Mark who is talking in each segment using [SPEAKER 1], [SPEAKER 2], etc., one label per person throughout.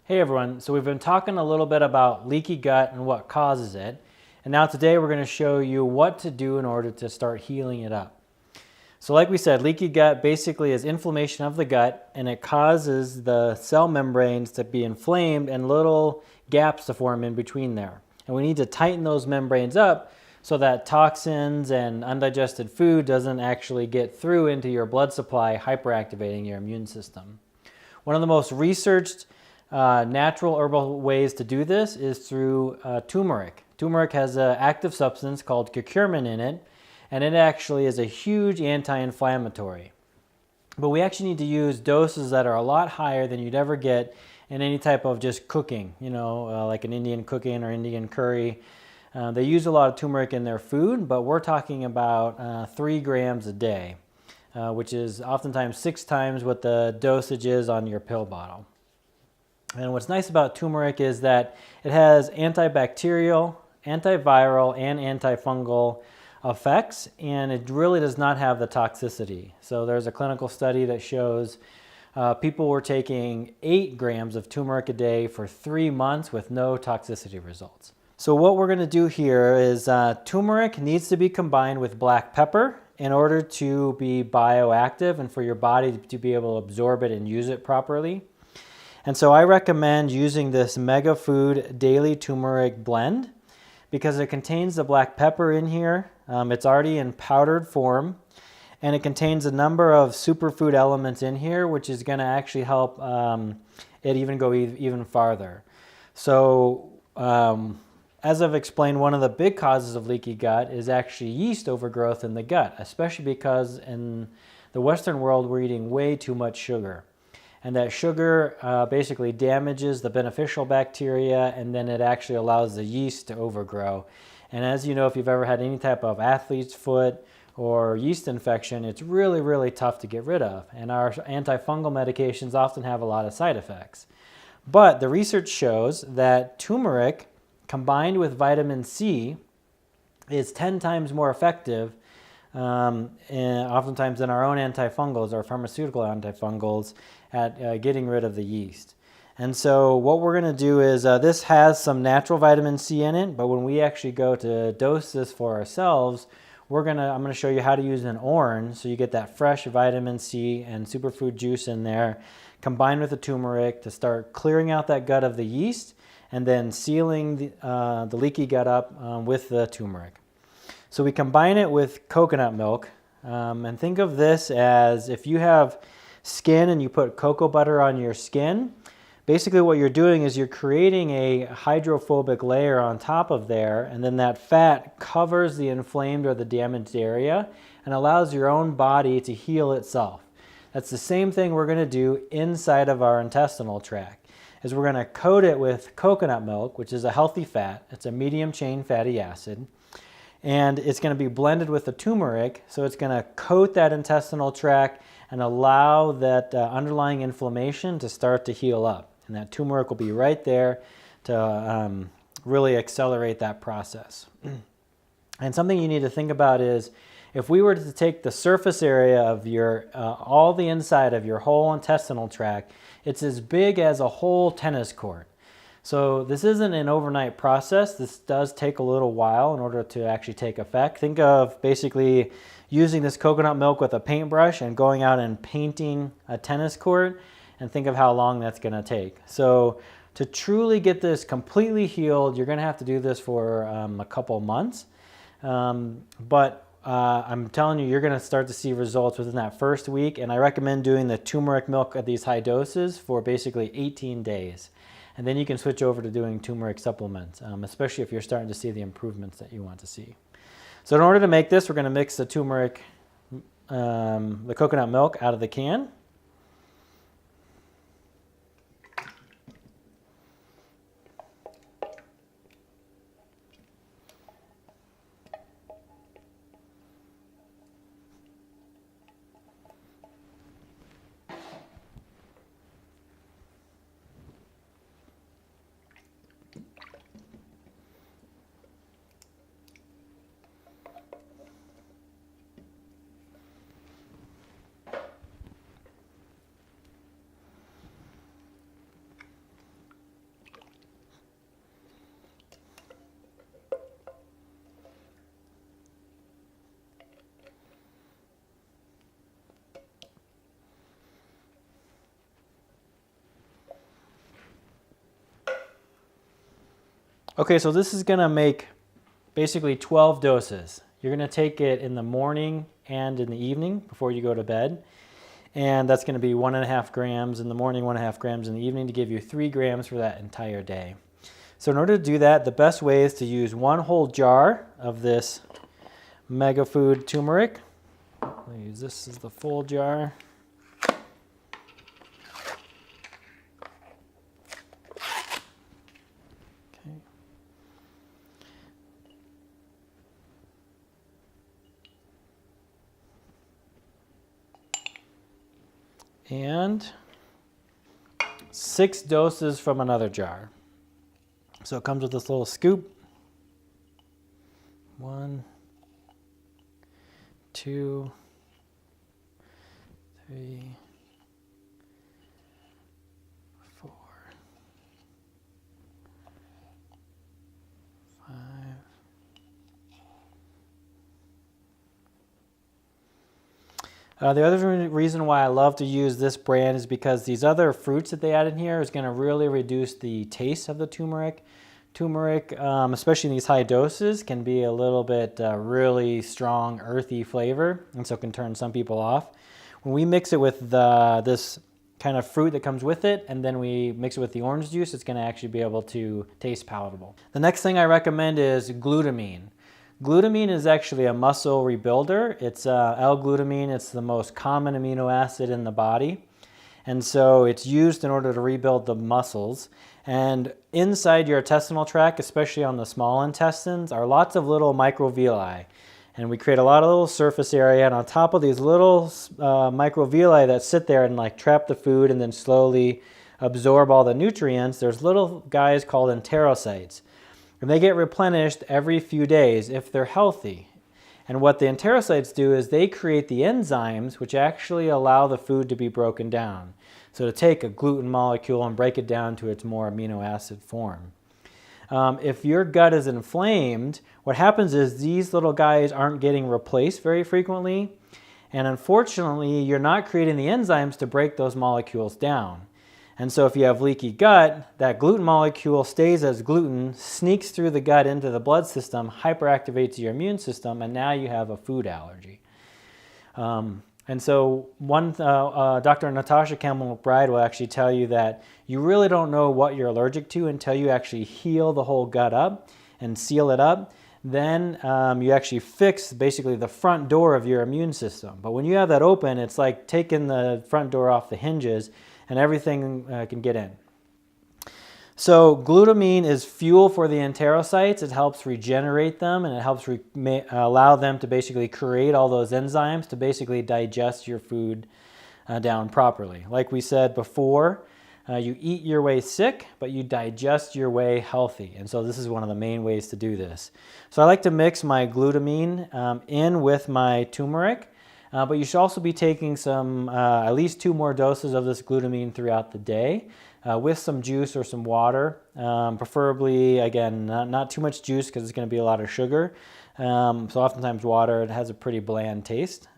[SPEAKER 1] Hey everyone, so we've been talking a little bit about leaky gut and what causes it. And now today we're going to show you what to do in order to start healing it up. So like we said, leaky gut basically is inflammation of the gut, and it causes the cell membranes to be inflamed and little gaps to form in between there. And we need to tighten those membranes up so that toxins and undigested food doesn't actually get through into your blood supply, hyperactivating your immune system. One of the most researched natural herbal ways to do this is through turmeric. Turmeric has an active substance called curcumin in it, and it actually is a huge anti-inflammatory. But we actually need to use doses that are a lot higher than you'd ever get in any type of just cooking, like an Indian cooking or Indian curry. They use a lot of turmeric in their food, but we're talking about 3 grams a day, which is oftentimes 6 times what the dosage is on your pill bottle. And what's nice about turmeric is that it has antibacterial, antiviral, and antifungal effects, and it really does not have the toxicity. So there's a clinical study that shows people were taking 8 grams of turmeric a day for 3 months with no toxicity results. So what we're going to do here is turmeric needs to be combined with black pepper in order to be bioactive and for your body to be able to absorb it and use it properly. And so I recommend using this Mega Food Daily Turmeric Blend because it contains the black pepper in here. It's already in powdered form, and it contains a number of superfood elements in here, which is going to actually help it even go even farther. So as I've explained, one of the big causes of leaky gut is actually yeast overgrowth in the gut, especially because in the Western world we're eating way too much sugar. And that sugar basically damages the beneficial bacteria, and then it actually allows the yeast to overgrow. And as you know, if you've ever had any type of athlete's foot or yeast infection, it's really, really tough to get rid of. And our antifungal medications often have a lot of side effects. But the research shows that turmeric combined with vitamin C is 10 times more effective oftentimes than our own antifungals or pharmaceutical antifungals at getting rid of the yeast. And so what we're going to do is this has some natural vitamin C in it, but when we actually go to dose this for ourselves, I'm going to show you how to use an orange so you get that fresh vitamin C and superfood juice in there combined with the turmeric to start clearing out that gut of the yeast and then sealing the leaky gut up with the turmeric. So we combine it with coconut milk, and think of this as if you have skin and you put cocoa butter on your skin, basically what you're doing is you're creating a hydrophobic layer on top of there, and then that fat covers the inflamed or the damaged area and allows your own body to heal itself. That's the same thing we're going to do inside of our intestinal tract, is we're going to coat it with coconut milk, which is a healthy fat. It's a medium chain fatty acid. And it's going to be blended with the turmeric, so it's going to coat that intestinal tract and allow that underlying inflammation to start to heal up. And that turmeric will be right there to really accelerate that process. And something you need to think about is if we were to take the surface area of your all the inside of your whole intestinal tract, it's as big as a whole tennis court. So this isn't an overnight process. This does take a little while in order to actually take effect. Think of basically using this coconut milk with a paintbrush and going out and painting a tennis court, and think of how long that's going to take. So to truly get this completely healed, you're going to have to do this for a couple months. But I'm telling you, you're going to start to see results within that first week, and I recommend doing the turmeric milk at these high doses for basically 18 days. And then you can switch over to doing turmeric supplements, especially if you're starting to see the improvements that you want to see. So in order to make this, we're going to mix the turmeric, the coconut milk out of the can. Okay, so this is gonna make basically 12 doses. You're gonna take it in the morning and in the evening before you go to bed. And that's gonna be 1.5 grams in the morning, 1.5 grams in the evening to give you 3 grams for that entire day. So in order to do that, the best way is to use 1 whole jar of this Mega Food turmeric. I'll use this as the full jar. Okay. And 6 doses from another jar. So it comes with this little scoop. 1, 2, 3, 4, 5. The other reason why I love to use this brand is because these other fruits that they add in here is going to really reduce the taste of the turmeric. Turmeric, especially in these high doses, can be a little bit really strong, earthy flavor, and so can turn some people off. When we mix it with this kind of fruit that comes with it, and then we mix it with the orange juice, it's going to actually be able to taste palatable. The next thing I recommend is glutamine. Glutamine is actually a muscle rebuilder. It's L-glutamine. It's the most common amino acid in the body. And so it's used in order to rebuild the muscles. And inside your intestinal tract, especially on the small intestines, are lots of little microvilli. And we create a lot of little surface area. And on top of these little microvilli that sit there and like trap the food and then slowly absorb all the nutrients, there's little guys called enterocytes. And they get replenished every few days if they're healthy. And what the enterocytes do is they create the enzymes which actually allow the food to be broken down. So to take a gluten molecule and break it down to its more amino acid form. If your gut is inflamed, what happens is these little guys aren't getting replaced very frequently. And unfortunately, you're not creating the enzymes to break those molecules down. And so if you have leaky gut, that gluten molecule stays as gluten, sneaks through the gut into the blood system, hyperactivates your immune system, and now you have a food allergy. And so Dr. Natasha Campbell-McBride will actually tell you that you really don't know what you're allergic to until you actually heal the whole gut up and seal it up. Then you actually fix basically the front door of your immune system. But when you have that open, it's like taking the front door off the hinges and everything can get in. So glutamine is fuel for the enterocytes. It helps regenerate them, and it helps allow them to basically create all those enzymes to basically digest your food down properly. Like we said before, you eat your way sick, but you digest your way healthy. And so this is one of the main ways to do this. So I like to mix my glutamine in with my turmeric. But you should also be taking some, at least 2 more doses of this glutamine throughout the day with some juice or some water. Preferably, again, not too much juice because it's going to be a lot of sugar. So oftentimes water, it has a pretty bland taste.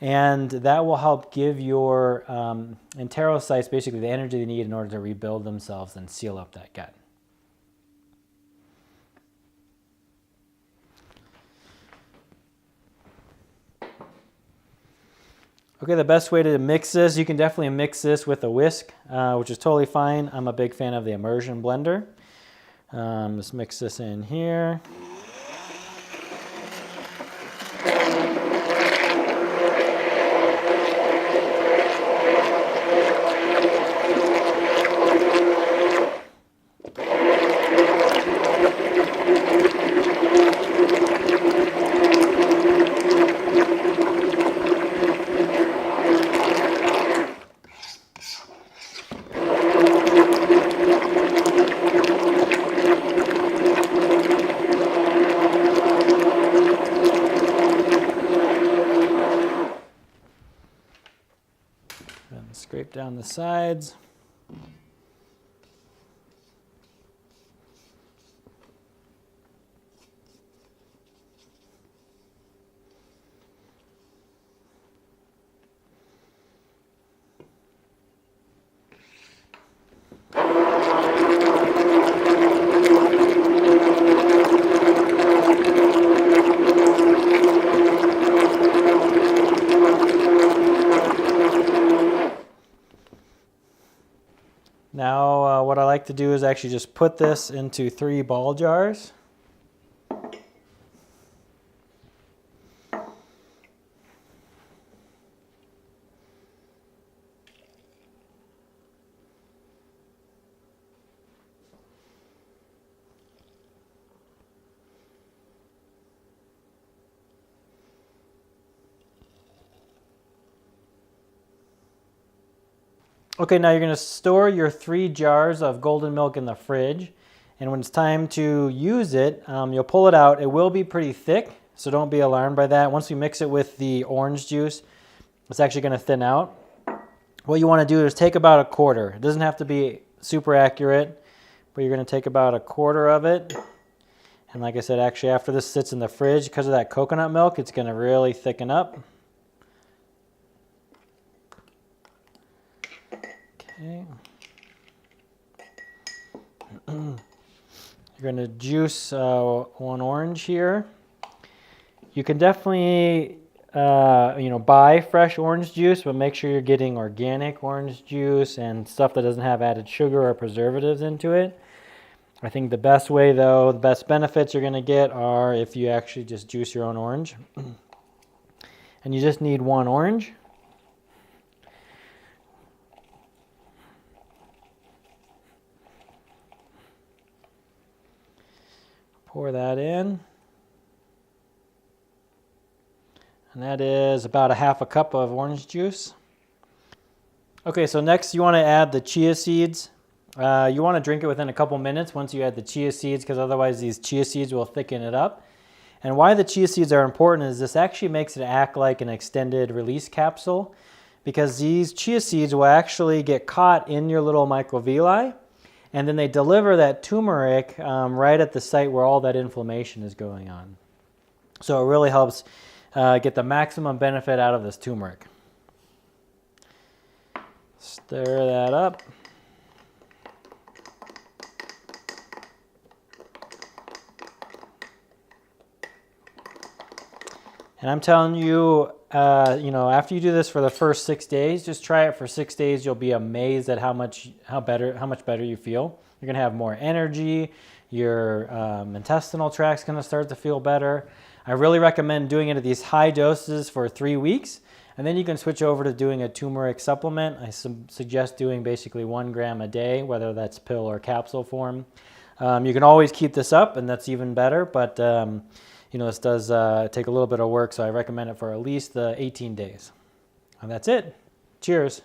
[SPEAKER 1] And that will help give your enterocytes basically the energy they need in order to rebuild themselves and seal up that gut. Okay, the best way to mix this, you can definitely mix this with a whisk, which is totally fine. I'm a big fan of the immersion blender. Let's mix this in here. And scrape down the sides. Now what I like to do is actually just put this into 3 ball jars. Okay, now you're going to store your 3 jars of golden milk in the fridge, and when it's time to use it, you'll pull it out. It will be pretty thick, so don't be alarmed by that. Once we mix it with the orange juice, it's actually going to thin out. What you want to do is take about a quarter. It doesn't have to be super accurate, but you're going to take about a quarter of it. And like I said, actually after this sits in the fridge, because of that coconut milk, it's going to really thicken up. Okay. You're going to juice 1 orange here. You can definitely buy fresh orange juice, but make sure you're getting organic orange juice and stuff that doesn't have added sugar or preservatives into it. I think the best way, though, the best benefits you're going to get are if you actually just juice your own orange. And you just need 1 orange. Pour that in. And that is about a half a cup of orange juice. Okay, so next you want to add the chia seeds. You want to drink it within a couple minutes once you add the chia seeds, because otherwise these chia seeds will thicken it up. And why the chia seeds are important is this actually makes it act like an extended release capsule, because these chia seeds will actually get caught in your little microvilli, and then they deliver that turmeric right at the site where all that inflammation is going on. So it really helps get the maximum benefit out of this turmeric. Stir that up. And I'm telling you, after you do this for the first 6 days, just try it for 6 days. You'll be amazed at how much better you feel. You're gonna have more energy. Your intestinal tract's gonna start to feel better. I really recommend doing it at these high doses for 3 weeks, and then you can switch over to doing a turmeric supplement. I suggest doing basically 1 gram a day, whether that's pill or capsule form. You can always keep this up, and that's even better, but this does take a little bit of work, so I recommend it for at least 18 days. And that's it. Cheers.